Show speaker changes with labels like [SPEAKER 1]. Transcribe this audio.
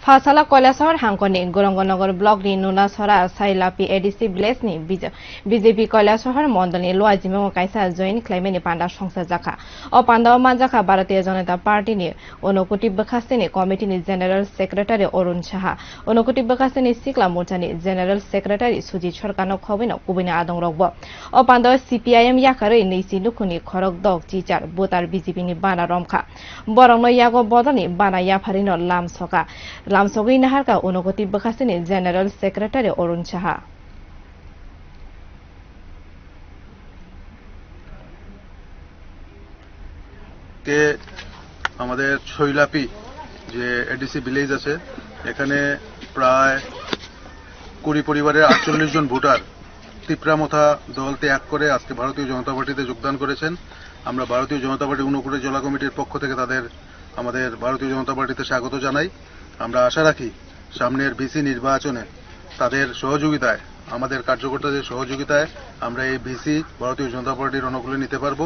[SPEAKER 1] Fasala Kolasar Hankoni, Gorongonogor Blog ni Nunasora, Sailapi Edisi Blesni, BJP Kolasar Mondani, Loazimo Kaisa join claiming Panda Shongsa Jaka. O Panda Manjaka Bharatiya Janata Party ni, Onokuti Bakasini, Committee ni General Secretary Orun Shaha, Onokuti Bakasini Sikla Mutani, General Secretary Suji Chorkano Kovino, Kubina Adong Robo. O Panda CPIM Yakari, Nisi Lukuni, Korok Dog, Chichar, Botar BJP ni Bana Romka. Borong no Yago Bodani, Bana Yaparino Lam Soka. Lamsogi Naharka Unogoti Bakasini General Secretary Orun Shaha.
[SPEAKER 2] কে আমাদের শৈলাপি যে ADC village আছে এখানে প্রায় 20 পরিবারের 48 জন voter Tipra Motha দল ত্যাগ করে আজকে ভারতীয় জনতা পার্টিতে যোগদান করেছেন। আমরা ভারতীয় জনতা পার্টি ঊনকোটি জেলা কমিটির পক্ষ থেকে তাদের আমাদের ভারতীয় জনতা পার্টিতে স্বাগত জানাই। আমরা আশা রাখি সামনের ভিসি নির্বাচনে তাদের সহযোগিতায় আমাদের কার্যকর্তাদের সহযোগিতায় আমরা এই ভিসি ভারতীয় জনতা পার্টির অনুকূলে নিতে পারব।